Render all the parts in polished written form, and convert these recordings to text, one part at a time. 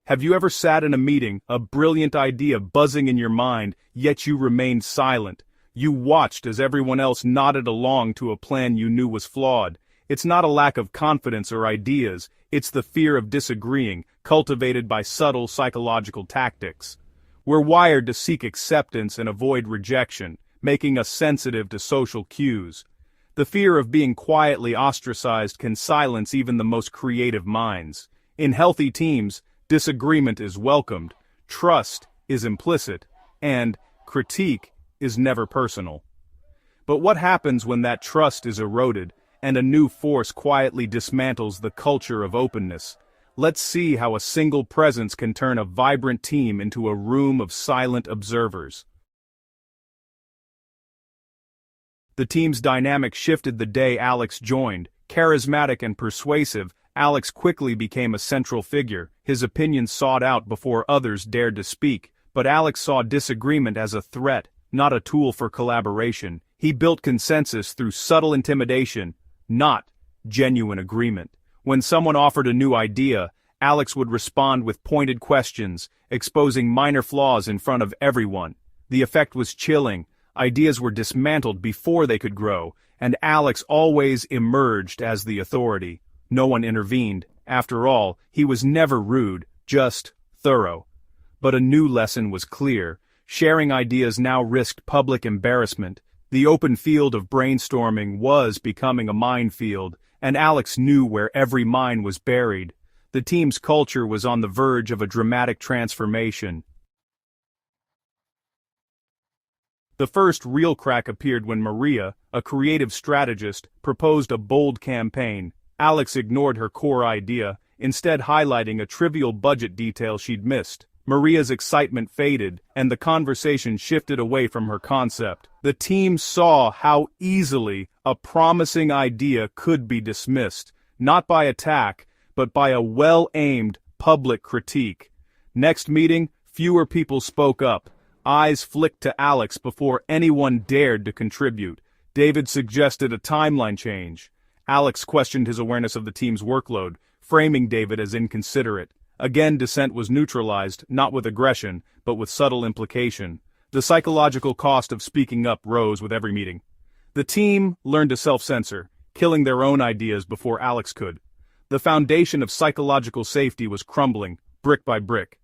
Have you ever sat in a meeting, a brilliant idea buzzing in your mind, yet you remained silent? You watched as everyone else nodded along to a plan you knew was flawed. It's not a lack of confidence or ideas, it's the fear of disagreeing, cultivated by subtle psychological tactics. We're wired to seek acceptance and avoid rejection, making us sensitive to social cues. The fear of being quietly ostracized can silence even the most creative minds. In healthy teams, disagreement is welcomed, trust is implicit, and critique is never personal. But what happens when that trust is eroded, and a new force quietly dismantles the culture of openness? Let's see how a single presence can turn a vibrant team into a room of silent observers. The team's dynamic shifted the day Alex joined. Charismatic and persuasive, Alex quickly became a central figure, his opinions sought out before others dared to speak. But Alex saw disagreement as a threat, not a tool for collaboration. He built consensus through subtle intimidation, not genuine agreement. When someone offered a new idea, Alex would respond with pointed questions, exposing minor flaws in front of everyone. The effect was chilling. Ideas were dismantled before they could grow, and Alex always emerged as the authority. No one intervened. After all, he was never rude, just thorough. But a new lesson was clear. Sharing ideas now risked public embarrassment. The open field of brainstorming was becoming a minefield, and Alex knew where every mine was buried. The team's culture was on the verge of a dramatic transformation. The first real crack appeared when Maria, a creative strategist, proposed a bold campaign. Alex ignored her core idea, instead highlighting a trivial budget detail she'd missed. Maria's excitement faded, and the conversation shifted away from her concept. The team saw how easily a promising idea could be dismissed, not by attack, but by a well-aimed public critique. Next meeting, fewer people spoke up. Eyes flicked to Alex before anyone dared to contribute. David suggested a timeline change. Alex questioned his awareness of the team's workload, framing David as inconsiderate. Again, dissent was neutralized, not with aggression, but with subtle implication. The psychological cost of speaking up rose with every meeting. The team learned to self-censor, killing their own ideas before Alex could. The foundation of psychological safety was crumbling, brick by brick.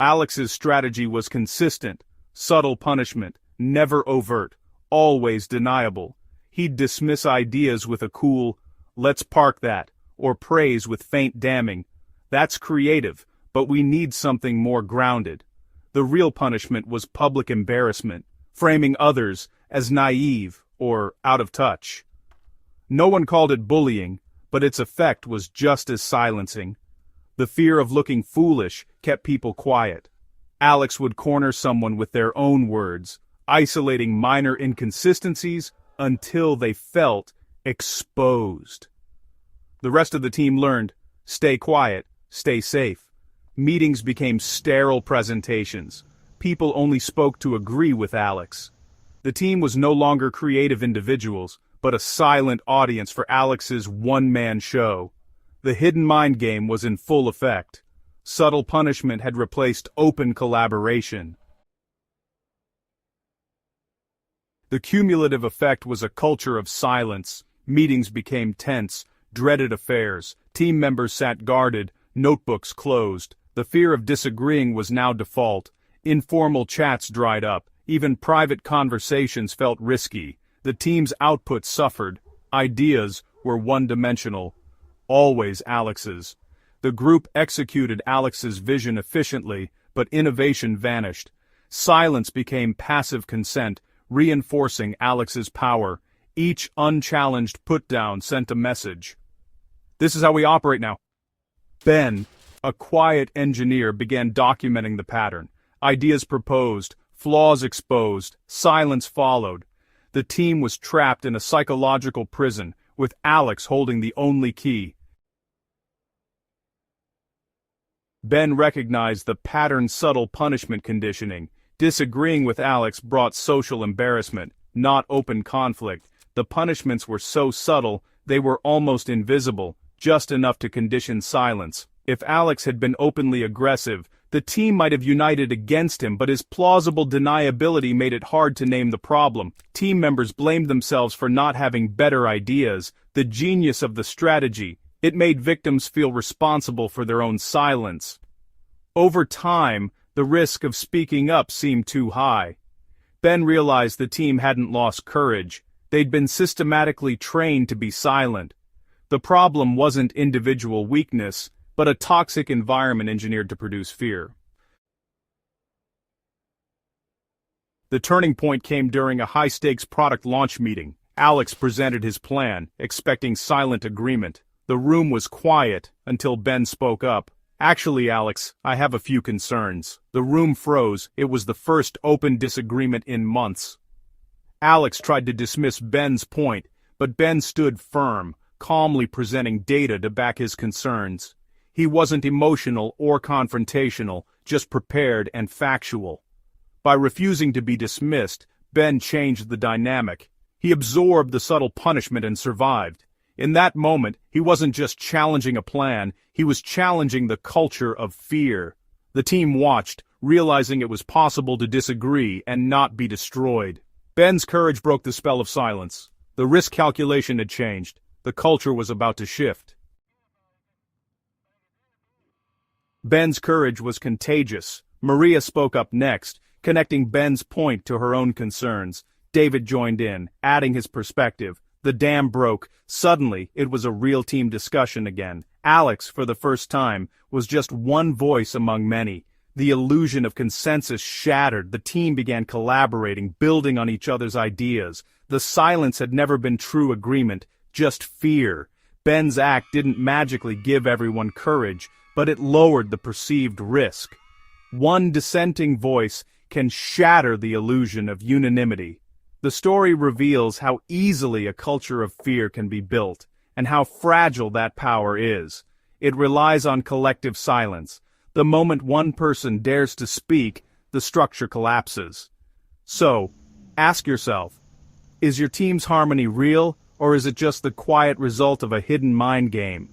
Alex's strategy was consistent, subtle punishment, never overt, always deniable. He'd dismiss ideas with a cool, "Let's park that," or praise with faint damning. That's creative, but we need something more grounded. The real punishment was public embarrassment, framing others as naive or out of touch. No one called it bullying, but its effect was just as silencing. The fear of looking foolish kept people quiet. Alex would corner someone with their own words, isolating minor inconsistencies until they felt exposed. The rest of the team learned, stay quiet, stay safe. Meetings became sterile presentations. People only spoke to agree with Alex. The team was no longer creative individuals, but a silent audience for Alex's one-man show. The hidden mind game was in full effect. Subtle punishment had replaced open collaboration. The cumulative effect was a culture of silence. Meetings became tense, dreaded affairs. Team members sat guarded, notebooks closed. The fear of disagreeing was now default. Informal chats dried up. Even private conversations felt risky. The team's output suffered. Ideas were one-dimensional. Always Alex's. The group executed Alex's vision efficiently, but innovation vanished. Silence became passive consent, reinforcing Alex's power. Each unchallenged put-down sent a message. This is how we operate now. Ben, a quiet engineer, began documenting the pattern. Ideas proposed, flaws exposed, silence followed. The team was trapped in a psychological prison, with Alex holding the only key. Ben recognized the pattern's subtle punishment conditioning. Disagreeing with Alex brought social embarrassment, not open conflict. The punishments were so subtle, they were almost invisible. just enough to condition silence. If Alex had been openly aggressive, the team might have united against him, but his plausible deniability made it hard to name the problem. Team members blamed themselves for not having better ideas, the genius of the strategy. It made victims feel responsible for their own silence. Over time, the risk of speaking up seemed too high. Ben realized the team hadn't lost courage. They'd been systematically trained to be silent. The problem wasn't individual weakness, but a toxic environment engineered to produce fear. The turning point came during a high-stakes product launch meeting. Alex presented his plan, expecting silent agreement. The room was quiet until Ben spoke up. "Actually, Alex, I have a few concerns." The room froze. It was the first open disagreement in months. Alex tried to dismiss Ben's point, but Ben stood firm, calmly presenting data to back his concerns. He wasn't emotional or confrontational, just prepared and factual. By refusing to be dismissed, Ben changed the dynamic. He absorbed the subtle punishment and survived. In that moment, he wasn't just challenging a plan, he was challenging the culture of fear. The team watched, realizing it was possible to disagree and not be destroyed. Ben's courage broke the spell of silence. The risk calculation had changed. The culture was about to shift. Ben's courage was contagious. Maria spoke up next, connecting Ben's point to her own concerns. David joined in, adding his perspective. The dam broke. Suddenly, it was a real team discussion again. Alex, for the first time, was just one voice among many. The illusion of consensus shattered. The team began collaborating, building on each other's ideas. The silence had never been true agreement, just fear. Ben's act didn't magically give everyone courage, but it lowered the perceived risk. One dissenting voice can shatter the illusion of unanimity. The story reveals how easily a culture of fear can be built, and how fragile that power is. It relies on collective silence. The moment one person dares to speak, the structure collapses. So, ask yourself, is your team's harmony real, or is it just the quiet result of a hidden mind game?